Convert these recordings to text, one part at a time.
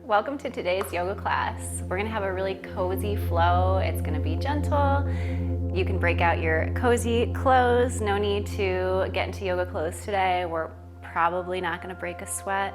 Welcome to today's yoga class. We're gonna have a really cozy flow. It's gonna be gentle. You can break out your cozy clothes. No need to get into yoga clothes today. We're probably not gonna break a sweat.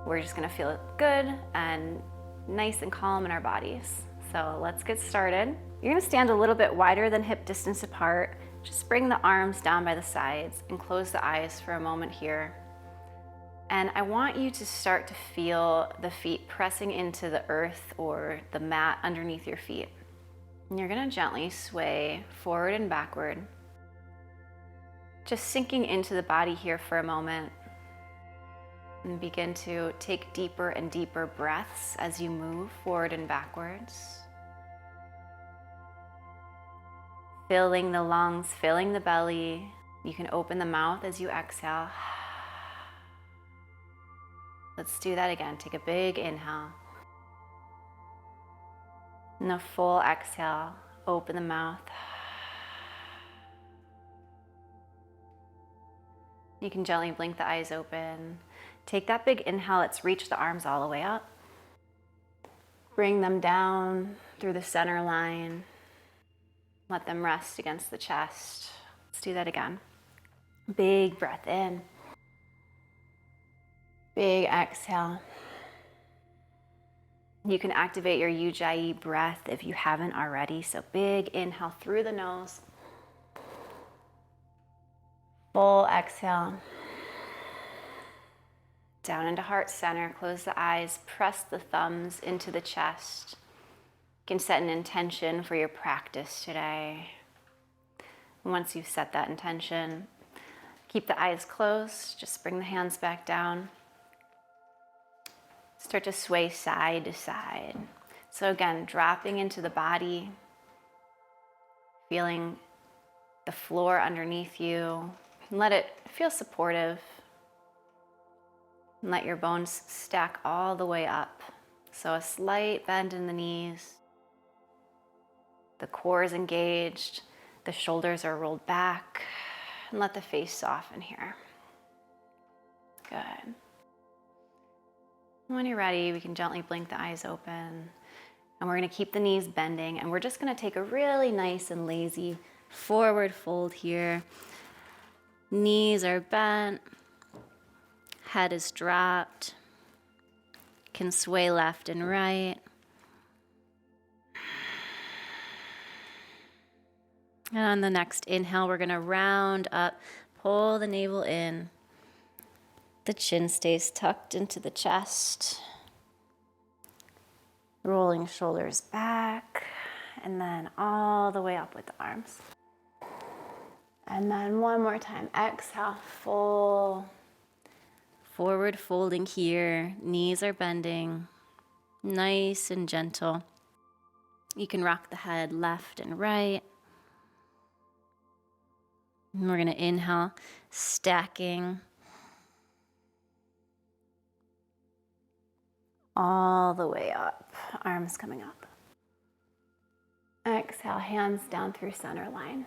We're just gonna feel good and nice and calm in our bodies. So let's get started. You're gonna stand a little bit wider than hip distance apart. Just bring the arms down by the sides and close the eyes for a moment here. And I want you to start to feel the feet pressing into the earth or the mat underneath your feet. And you're gonna gently sway forward and backward. Just sinking into the body here for a moment. And begin to take deeper and deeper breaths as you move forward and backwards. Filling the lungs, filling the belly. You can open the mouth as you exhale. Let's do that again. Take a big inhale. And a full exhale. Open the mouth. You can gently blink the eyes open. Take that big inhale. Let's reach the arms all the way up. Bring them down through the center line. Let them rest against the chest. Let's do that again. Big breath in. Big exhale. You can activate your Ujjayi breath if you haven't already. So big inhale through the nose. Full exhale. Down into heart center. Close the eyes. Press the thumbs into the chest. You can set an intention for your practice today. Once you've set that intention, keep the eyes closed. Just bring the hands back down. Start to sway side to side. So again, dropping into the body, feeling the floor underneath you. And let it feel supportive. And let your bones stack all the way up. So a slight bend in the knees. The core is engaged. The shoulders are rolled back. And let the face soften here. Good. When you're ready, we can gently blink the eyes open. And we're gonna keep the knees bending, and we're just gonna take a really nice and lazy forward fold here. Knees are bent, head is dropped, can sway left and right. And on the next inhale, we're gonna round up, pull the navel in. The chin stays tucked into the chest. Rolling shoulders back, and then all the way up with the arms. And then one more time, exhale, full. Forward folding here, knees are bending, nice and gentle. You can rock the head left and right. And we're gonna inhale, stacking. All the way up, arms coming up. Exhale, hands down through center line.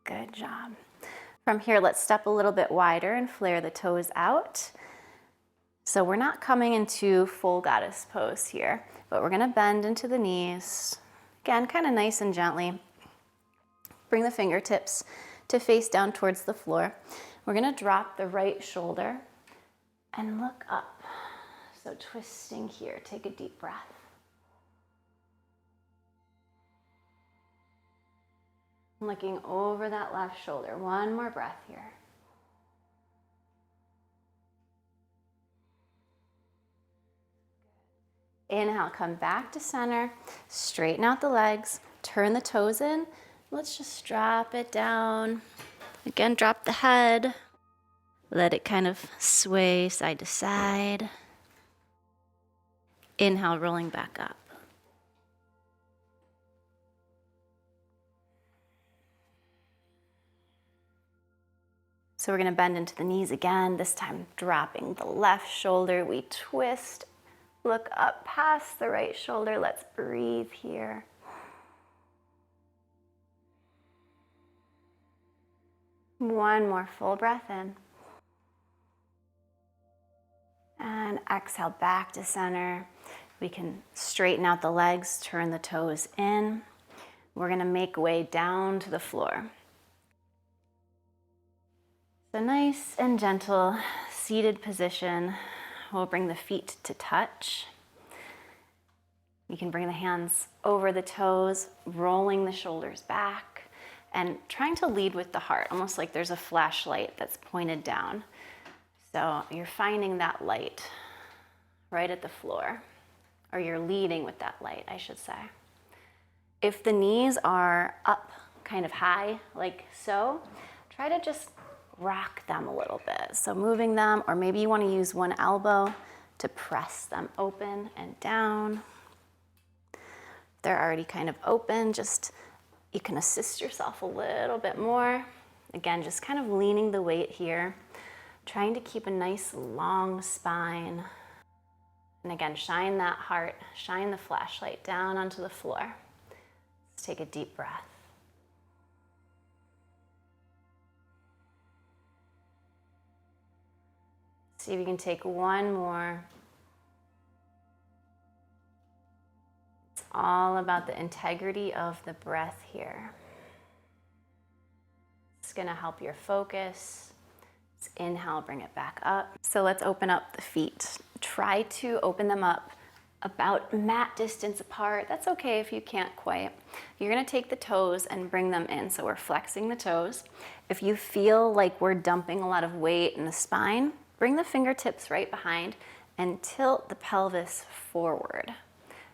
Good job. From here, let's step a little bit wider and flare the toes out. So we're not coming into full goddess pose here, but we're gonna bend into the knees. Again, kind of nice and gently. Bring the fingertips to face down towards the floor. We're gonna drop the right shoulder and look up. So twisting here, take a deep breath. Looking over that left shoulder. One more breath here. Inhale, come back to center. Straighten out the legs. Turn the toes in. Let's just drop it down. Again, drop the head. Let it kind of sway side to side. Inhale, rolling back up. So we're gonna bend into the knees again, this time dropping the left shoulder. We twist, look up past the right shoulder. Let's breathe here. One more full breath in. And then exhale back to center. We can straighten out the legs, turn the toes in. We're gonna make way down to the floor. So nice and gentle, seated position. We'll bring the feet to touch. You can bring the hands over the toes, rolling the shoulders back, and trying to lead with the heart, almost like there's a flashlight that's pointed down. So you're finding that light right at the floor, or you're leading with that light, I should say. If the knees are up kind of high, like so, try to just rock them a little bit. So moving them, or maybe you want to use one elbow to press them open and down. They're already kind of open, just you can assist yourself a little bit more. Again, just kind of leaning the weight here, trying to keep a nice long spine. And again, shine that heart, shine the flashlight down onto the floor. Let's take a deep breath. See if you can take one more. It's all about the integrity of the breath here. It's gonna help your focus. Let's inhale, bring it back up. So let's open up the feet. Try to open them up about mat distance apart. That's okay if you can't quite. You're gonna take the toes and bring them in. So we're flexing the toes. If you feel like we're dumping a lot of weight in the spine, bring the fingertips right behind and tilt the pelvis forward.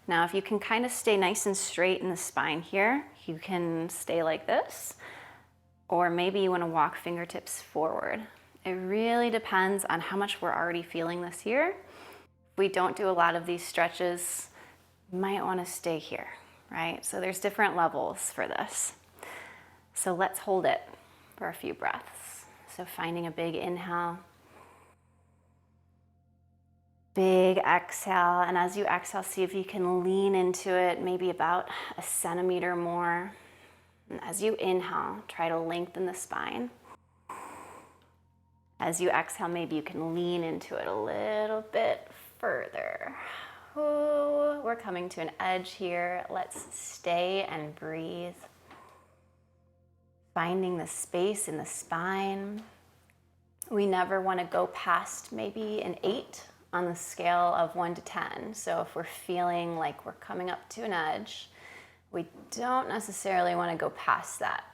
Now, if you can kind of stay nice and straight in the spine here, you can stay like this, or maybe you want to walk fingertips forward. It really depends on how much we're already feeling this here. If we don't do a lot of these stretches, you might want to stay here, right? So there's different levels for this. So let's hold it for a few breaths. So finding a big inhale, big exhale, and as you exhale, see if you can lean into it, maybe about a centimeter more. And as you inhale, try to lengthen the spine. As you exhale, maybe you can lean into it a little bit further. Ooh, we're coming to an edge here. Let's stay and breathe. Finding the space in the spine. We never want to go past maybe an 8 on the scale of 1 to 10. So if we're feeling like we're coming up to an edge, we don't necessarily want to go past that.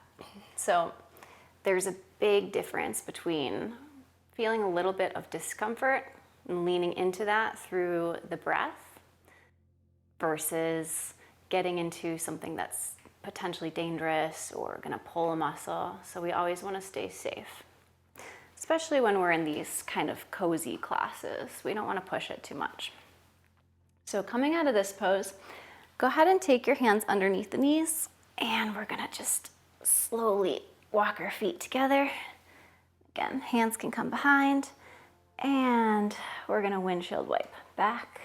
So there's a big difference between feeling a little bit of discomfort and leaning into that through the breath versus getting into something that's potentially dangerous or going to pull a muscle. So we always want to stay safe, especially when we're in these kind of cozy classes. We don't want to push it too much. So coming out of this pose, go ahead and take your hands underneath the knees, and we're gonna just slowly walk our feet together. Again, hands can come behind, and we're gonna windshield wipe back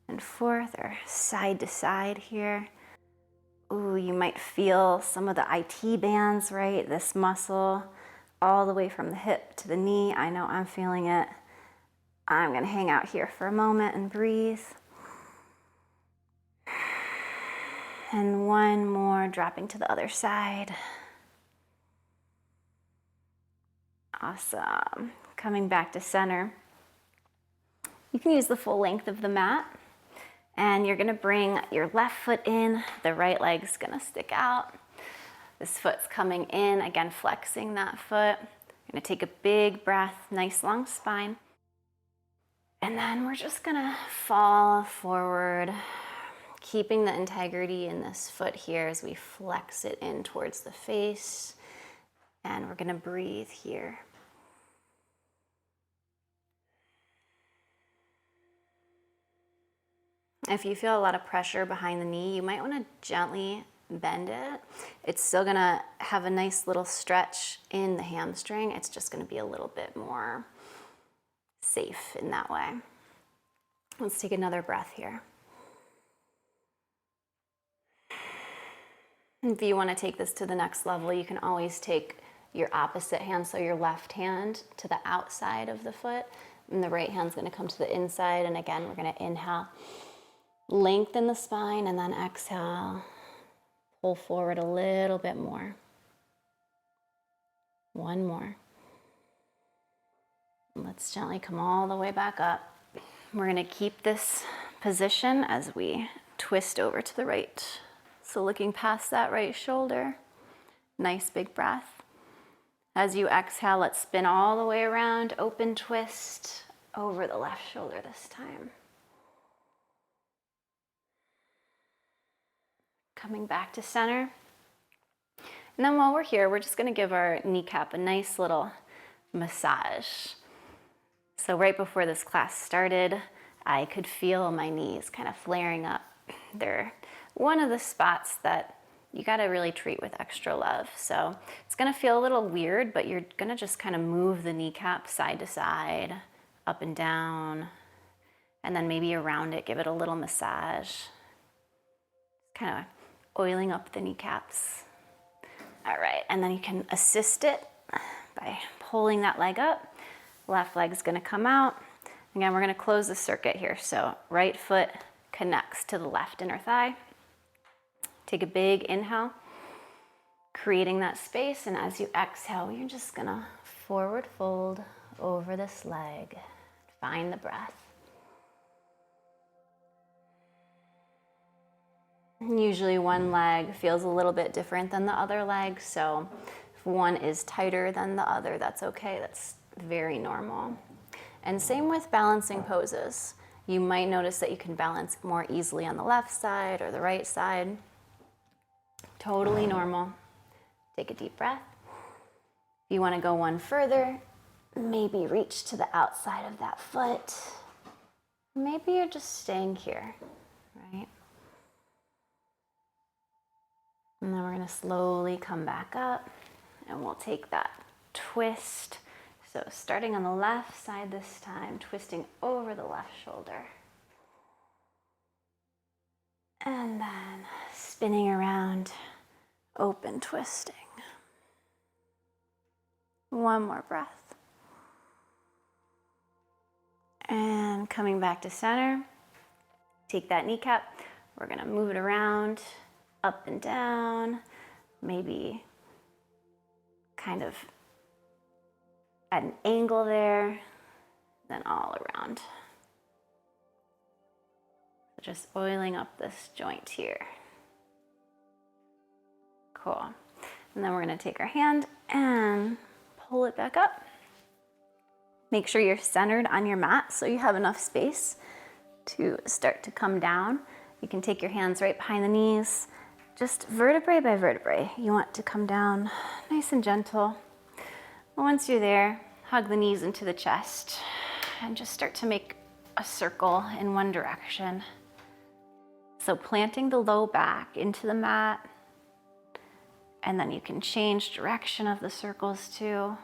and forth or side to side here. Ooh, you might feel some of the IT bands, right? This muscle all the way from the hip to the knee. I know I'm feeling it. I'm gonna hang out here for a moment and breathe. And one more, dropping to the other side. Awesome. Coming back to center. You can use the full length of the mat, and you're gonna bring your left foot in, the right leg's gonna stick out. This foot's coming in, again, flexing that foot. You're gonna take a big breath, nice long spine. And then we're just gonna fall forward, keeping the integrity in this foot here as we flex it in towards the face. And we're gonna breathe here. If you feel a lot of pressure behind the knee, you might wanna gently bend it. It's still gonna have a nice little stretch in the hamstring. It's just gonna be a little bit more safe in that way. Let's take another breath here. If you want to take this to the next level, you can always take your opposite hand, so your left hand to the outside of the foot, And the right hand's gonna come to the inside. And again, we're gonna inhale, lengthen the spine, and then exhale, pull forward a little bit more. One more. Let's gently come all the way back up. We're gonna keep this position as we twist over to the right. So looking past that right shoulder, nice big breath. As you exhale, let's spin all the way around, open twist over the left shoulder this time. Coming back to center. And then while we're here, we're just gonna give our kneecap a nice little massage. So right before this class started, I could feel my knees kind of flaring up. They're one of the spots that you gotta really treat with extra love. So it's gonna feel a little weird, but you're gonna just kind of move the kneecap side to side, up and down, and then maybe around it, give it a little massage. Kind of oiling up the kneecaps. All right, and then you can assist it by pulling that leg up. Left leg's gonna come out. Again, we're gonna close the circuit here. So right foot connects to the left inner thigh. Take a big inhale, creating that space. And as you exhale, you're just gonna forward fold over this leg. Find the breath. Usually one leg feels a little bit different than the other leg. So if one is tighter than the other, that's okay. That's very normal. And same with balancing poses. You might notice that you can balance more easily on the left side or the right side. Totally normal. Take a deep breath. If you want to go one further, maybe reach to the outside of that foot. Maybe you're just staying here, right? And then we're going to slowly come back up, and we'll take that twist. So starting on the left side this time, twisting over the left shoulder. And then spinning around, open twisting. One more breath. And coming back to center, take that kneecap. We're gonna move it around, up and down, maybe kind of at an angle there, then all around. Just oiling up this joint here. Cool. And then we're gonna take our hand and pull it back up. Make sure you're centered on your mat so you have enough space to start to come down. You can take your hands right behind the knees, just vertebrae by vertebrae. You want to come down nice and gentle. Once you're there, hug the knees into the chest and just start to make a circle in one direction. So planting the low back into the mat, and then you can change direction of the circles too.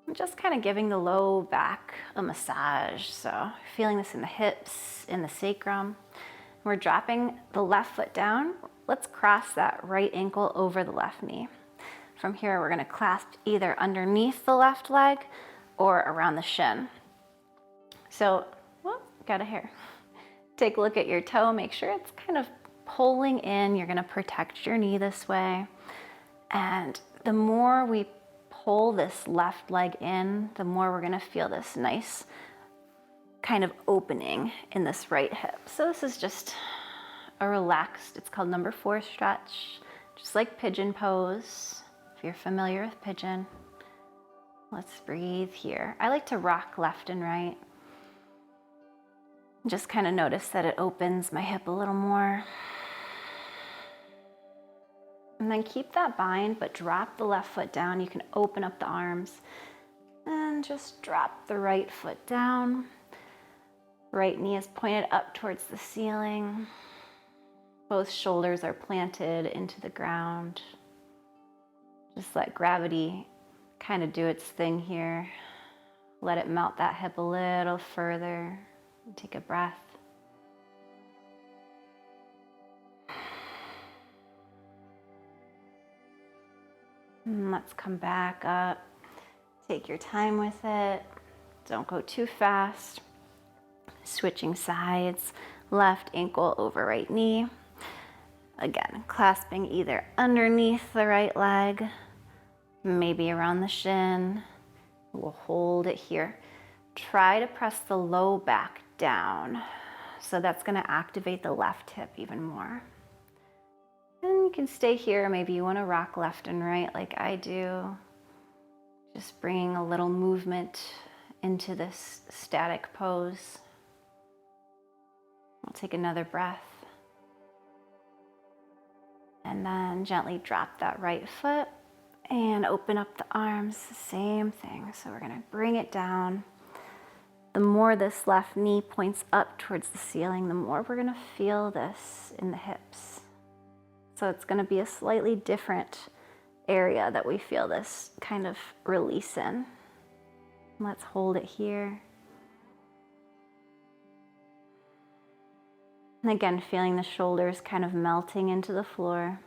And just kind of giving the low back a massage. So feeling this in the hips, in the sacrum. We're dropping the left foot down. Let's cross that right ankle over the left knee. From here, we're gonna clasp either underneath the left leg or around the shin. So, whoop, got a hair. Take a look at your toe, make sure it's kind of pulling in. You're gonna protect your knee this way. And the more we pull this left leg in, the more we're gonna feel this nice kind of opening in this right hip. So this is just a relaxed, it's called number 4 stretch, just like pigeon pose. If you're familiar with pigeon, let's breathe here. I like to rock left and right. Just kind of notice that it opens my hip a little more. And then keep that bind, but drop the left foot down. You can open up the arms and just drop the right foot down. Right knee is pointed up towards the ceiling. Both shoulders are planted into the ground. Just let gravity kind of do its thing here. Let it melt that hip a little further. Take a breath. And let's come back up. Take your time with it. Don't go too fast. Switching sides, left ankle over right knee. Again, clasping either underneath the right leg, maybe around the shin. We'll hold it here. Try to press the low back down. So that's going to activate the left hip even more. And you can stay here. Maybe you want to rock left and right like I do. Just bringing a little movement into this static pose. We'll take another breath. And then gently drop that right foot and open up the arms, same thing. So we're gonna bring it down. The more this left knee points up towards the ceiling, the more we're gonna feel this in the hips. So it's gonna be a slightly different area that we feel this kind of release in. Let's hold it here. And again, feeling the shoulders kind of melting into the floor.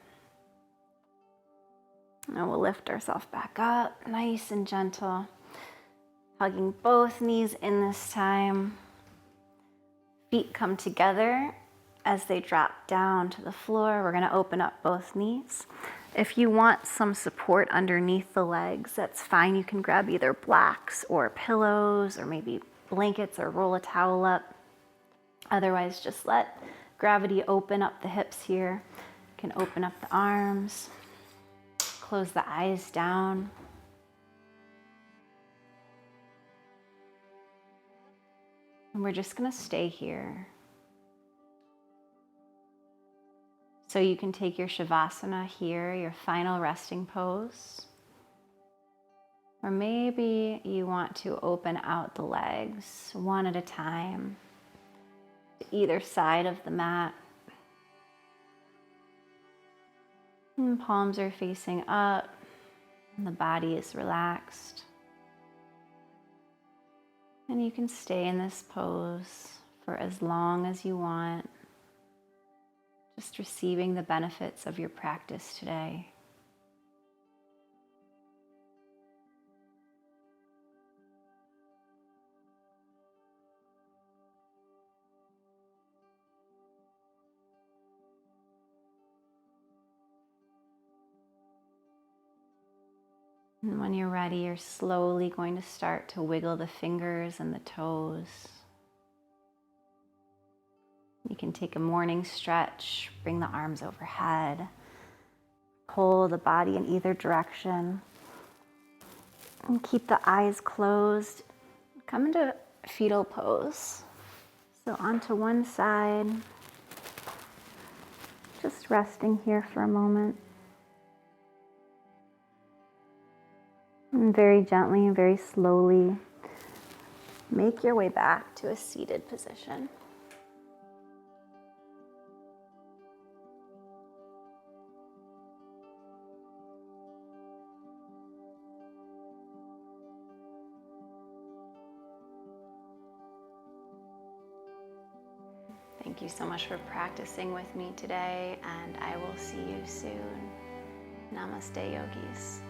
And we'll lift ourselves back up, nice and gentle. Hugging both knees in this time. Feet come together as they drop down to the floor. We're gonna open up both knees. If you want some support underneath the legs, that's fine. You can grab either blocks or pillows or maybe blankets or roll a towel up. Otherwise, just let gravity open up the hips here. You can open up the arms, close the eyes down. And we're just gonna stay here. So you can take your Shavasana here, your final resting pose. Or maybe you want to open out the legs one at a time to either side of the mat. And palms are facing up and the body is relaxed. And you can stay in this pose for as long as you want, just receiving the benefits of your practice today. And when you're ready, you're slowly going to start to wiggle the fingers and the toes. You can take a morning stretch, bring the arms overhead, pull the body in either direction, and keep the eyes closed. Come into fetal pose. So onto one side, just resting here for a moment. And very gently and very slowly, make your way back to a seated position. Thank you so much for practicing with me today, and I will see you soon. Namaste, yogis.